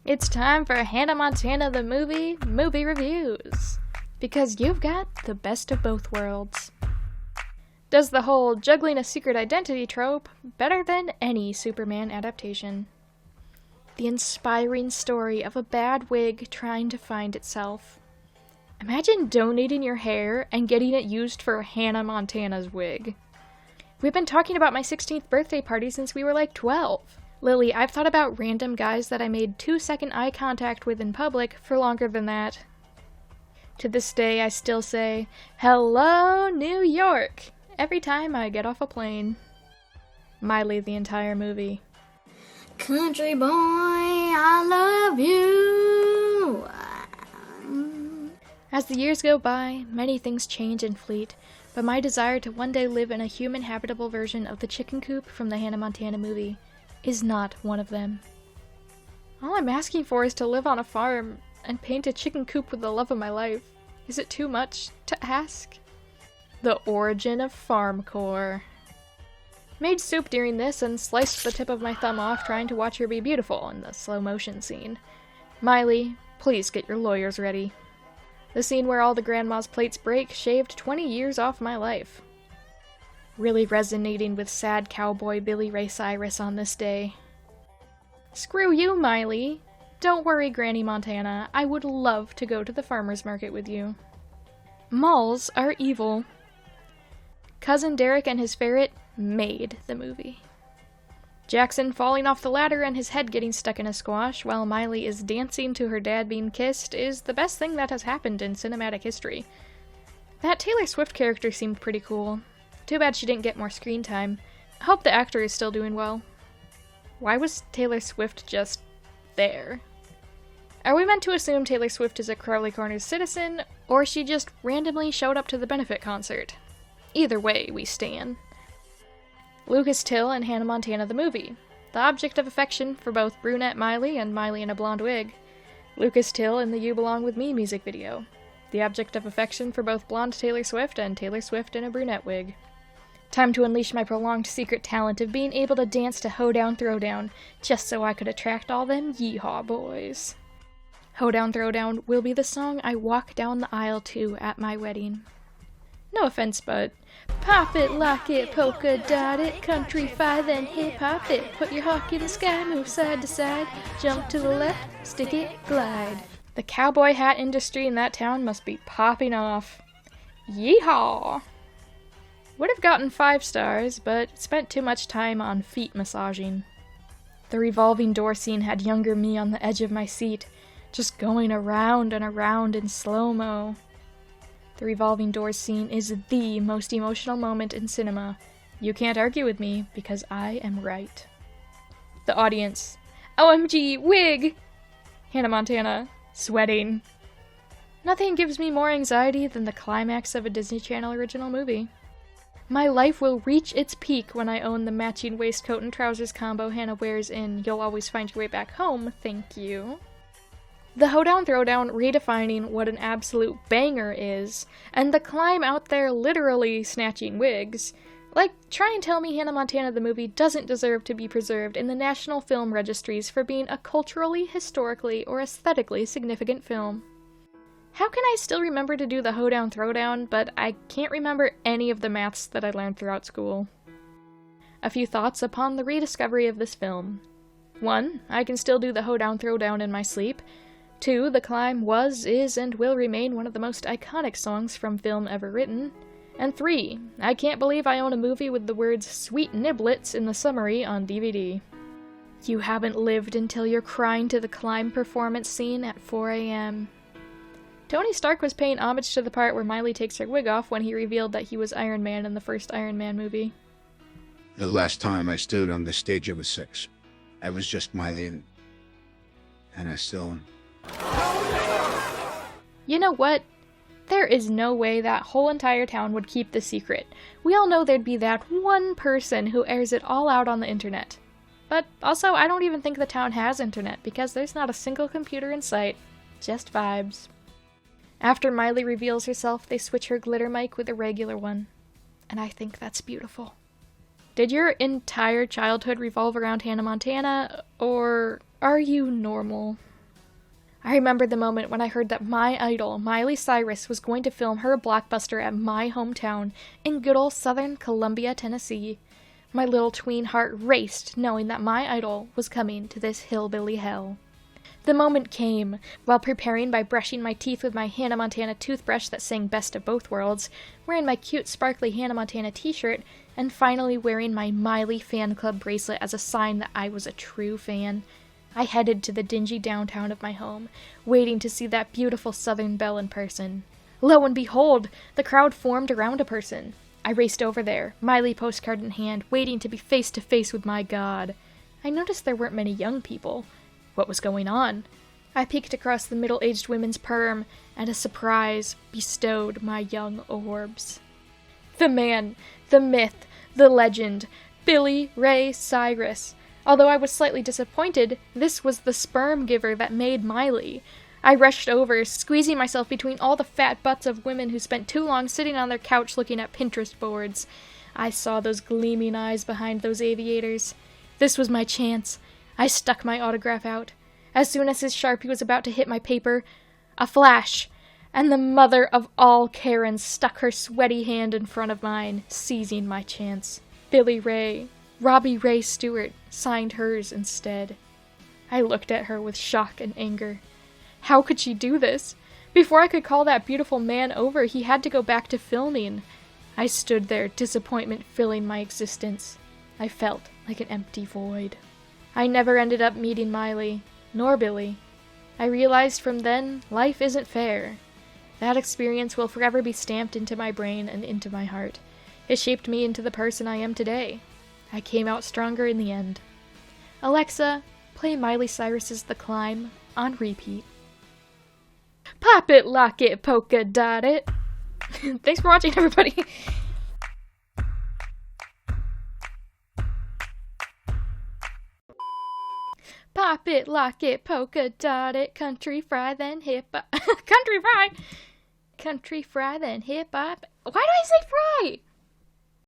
It's time for Hannah Montana the movie reviews. Because you've got the best of both worlds. Does the whole juggling a secret identity trope better than any Superman adaptation. The inspiring story of a bad wig trying to find itself. Imagine donating your hair and getting it used for Hannah Montana's wig. We've been talking about my 16th birthday party since we were like 12. Lily, I've thought about random guys that I made 2-second eye contact with in public for longer than that. To this day, I still say, "Hello, New York," every time I get off a plane. Miley the entire movie. Country boy, I love you. As the years go by, many things change and fleet, but my desire to one day live in a human habitable version of the chicken coop from the Hannah Montana movie is not one of them. All I'm asking for is to live on a farm and paint a chicken coop with the love of my life. Is it too much to ask? The origin of farmcore. Made soup during this and sliced the tip of my thumb off trying to watch her be beautiful in the slow motion scene. Miley, please get your lawyers ready. The scene where all the grandma's plates break shaved 20 years off my life. Really resonating with sad cowboy Billy Ray Cyrus on this day. Screw you, Miley. Don't worry, Granny Montana. I would love to go to the farmer's market with you. Malls are evil. Cousin Derek and his ferret made the movie. Jackson falling off the ladder and his head getting stuck in a squash while Miley is dancing to her dad being kissed is the best thing that has happened in cinematic history. That Taylor Swift character seemed pretty cool. Too bad she didn't get more screen time. I hope the actor is still doing well. Why was Taylor Swift just there? Are we meant to assume Taylor Swift is a Crowley Corners citizen, or she just randomly showed up to the benefit concert? Either way, we stan. Lucas Till and Hannah Montana the movie. The object of affection for both brunette Miley and Miley in a blonde wig. Lucas Till in the You Belong With Me music video. The object of affection for both blonde Taylor Swift and Taylor Swift in a brunette wig. Time to unleash my prolonged secret talent of being able to dance to Hoedown Throwdown, just so I could attract all them yeehaw boys. Hoedown Throwdown will be the song I walk down the aisle to at my wedding. No offense, but pop it, lock it, polka dot it, country-fi, then hip-hop it. Put your hawk in the sky, move side to side, jump to the left, stick it, glide. The cowboy hat industry in that town must be popping off. Yeehaw! Would have gotten 5 stars, but spent too much time on feet massaging. The revolving door scene had younger me on the edge of my seat, just going around and around in slow-mo. The revolving doors scene is the most emotional moment in cinema. You can't argue with me, because I am right. The audience. OMG, wig! Hannah Montana, sweating. Nothing gives me more anxiety than the climax of a Disney Channel original movie. My life will reach its peak when I own the matching waistcoat and trousers combo Hannah wears in You'll Always Find Your Way Back Home, thank you. The Hoedown Throwdown redefining what an absolute banger is, and the climb out there literally snatching wigs. Like, try and tell me Hannah Montana the movie doesn't deserve to be preserved in the National Film Registries for being a culturally, historically, or aesthetically significant film. How can I still remember to do the Hoedown Throwdown, but I can't remember any of the maths that I learned throughout school? A few thoughts upon the rediscovery of this film. 1. I can still do the Hoedown Throwdown in my sleep. 2. The climb was, is, and will remain one of the most iconic songs from film ever written. And 3. I can't believe I own a movie with the words "sweet niblets" in the summary on DVD. You haven't lived until you're crying to the climb performance scene at 4 a.m. Tony Stark was paying homage to the part where Miley takes her wig off when he revealed that he was Iron Man in the first Iron Man movie. The last time I stood on the stage, I was 6. I was just Miley, and I still am. You know what? There is no way that whole entire town would keep this secret. We all know there'd be that one person who airs it all out on the internet. But also, I don't even think the town has internet, because there's not a single computer in sight. Just vibes. After Miley reveals herself, they switch her glitter mic with a regular one. And I think that's beautiful. Did your entire childhood revolve around Hannah Montana, or Are you normal? I remember the moment when I heard that my idol, Miley Cyrus, was going to film her blockbuster at my hometown in good old southern Columbia, Tennessee. My little tween heart raced, knowing that my idol was coming to this hillbilly hell. The moment came while preparing by brushing my teeth with my Hannah Montana toothbrush that sang Best of Both Worlds, wearing my cute sparkly Hannah Montana t-shirt, and finally wearing my Miley fan club bracelet as a sign that I was a true fan. I headed to the dingy downtown of my home, waiting to see that beautiful Southern belle in person. Lo and behold, the crowd formed around a person. I raced over there, Miley postcard in hand, waiting to be face to face with my god. I noticed there weren't many young people. What was going on? I peeked across the middle-aged women's perm, and a surprise bestowed my young orbs. The man, the myth, the legend, Billy Ray Cyrus. Although I was slightly disappointed, this was the sperm giver that made Miley. I rushed over, squeezing myself between all the fat butts of women who spent too long sitting on their couch looking at Pinterest boards. I saw those gleaming eyes behind those aviators. This was my chance. I stuck my autograph out. As soon as his Sharpie was about to hit my paper, a flash, and the mother of all Karens stuck her sweaty hand in front of mine, seizing my chance. Billy Ray, Robbie Ray Stewart, signed hers instead. I looked at her with shock and anger. How could she do this? Before I could call that beautiful man over, he had to go back to filming. I stood there, disappointment filling my existence. I felt like an empty void. I never ended up meeting Miley, nor Billy. I realized from then, life isn't fair. That experience will forever be stamped into my brain and into my heart. It shaped me into the person I am today. I came out stronger in the end. Alexa, play Miley Cyrus's The Climb on repeat. Pop it, lock it, polka dot it. Thanks for watching, everybody. Pop it, lock it, polka dot it, country fry, then hip hop. Country fry, then hip hop. Why do I say fry?